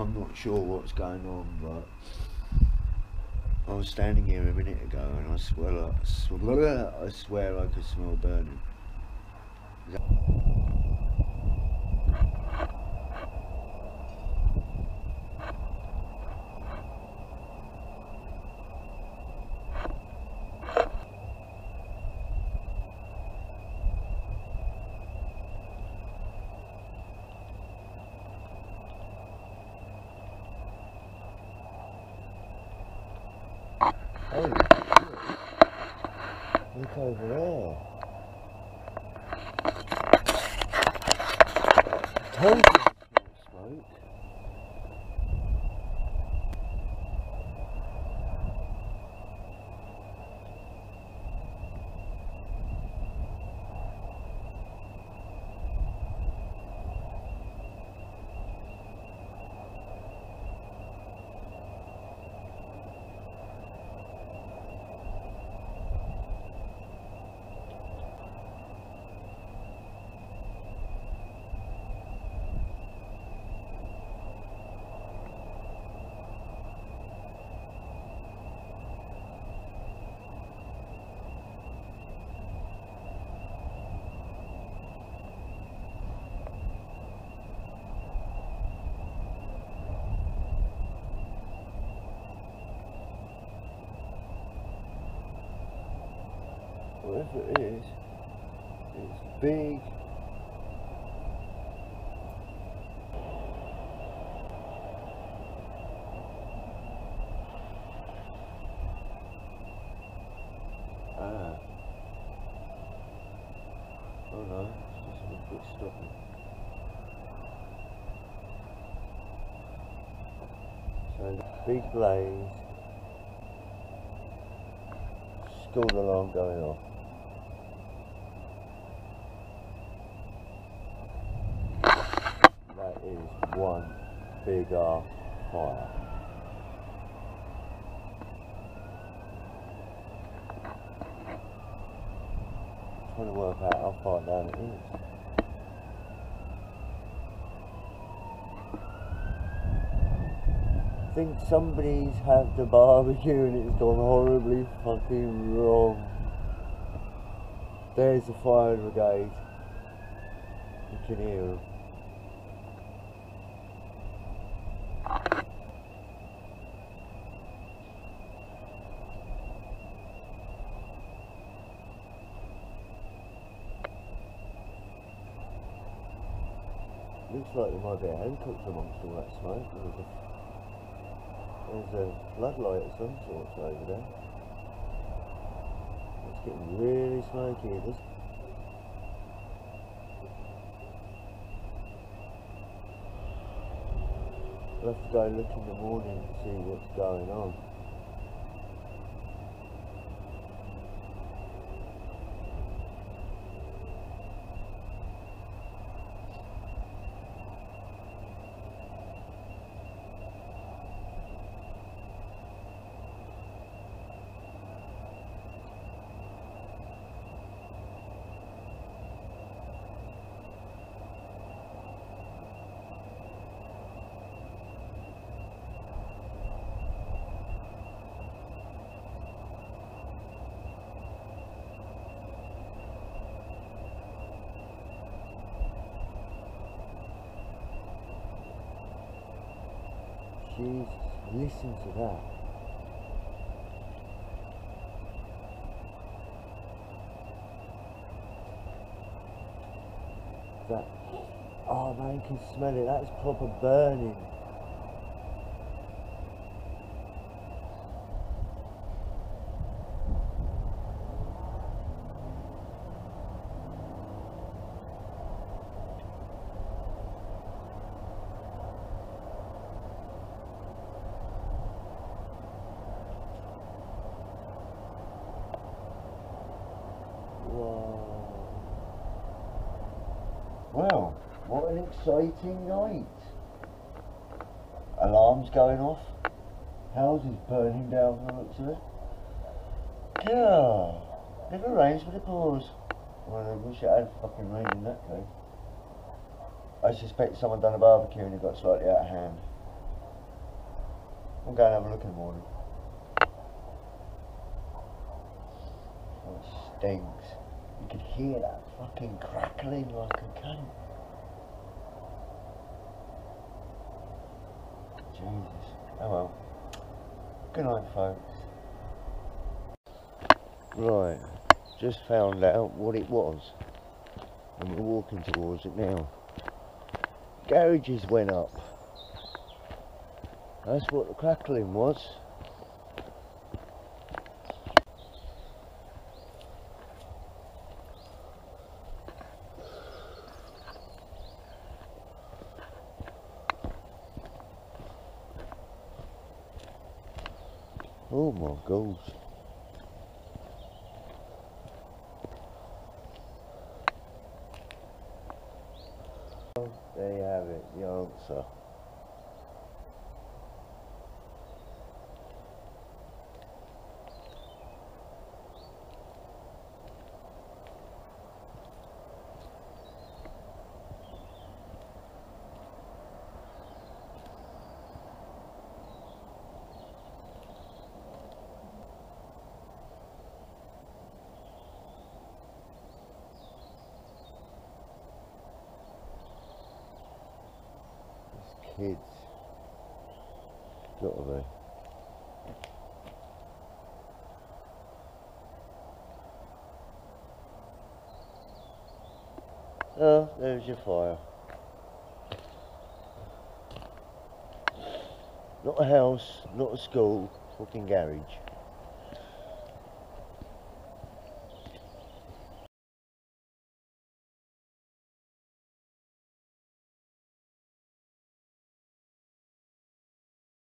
I'm not sure what's going on, but I was standing here a minute ago and I swear I could smell burning. Holy shit. Look over there. Totally smoke. Whatever it is, it's big. Ah. Oh no, it's just a bit stopping. So the big blaze, school alarm going off. That is one big ass fire. I'm trying to work out how far down it is. I think somebody's had the barbecue and it's gone horribly fucking wrong. There's the fire brigade. You can hear them. Looks like there might be a Hancock's amongst all that smoke. There's a floodlight of some sort over there. It's getting really smoky. This. We'll have to go look in the morning to see what's going on. Jesus, listen to that. That, oh man, you can smell it. That's proper burning. Well, what an exciting night. Alarms going off. Houses burning down from the looks of it. Yeah, never rains but it pours. Well, I wish it had fucking rain in that case. I suspect someone done a barbecue and it got slightly out of hand. I'm going to have a look in the morning. Oh, it stinks. You could hear that fucking crackling like a cunt. Jesus. Oh well. Good night, folks. Right. Just found out what it was. And we're walking towards it now. Garages went up. That's what the crackling was. Oh my God. There you have it, the answer. Kids. Gotta be. Oh, there's your fire. Not a house, not a school, fucking garage.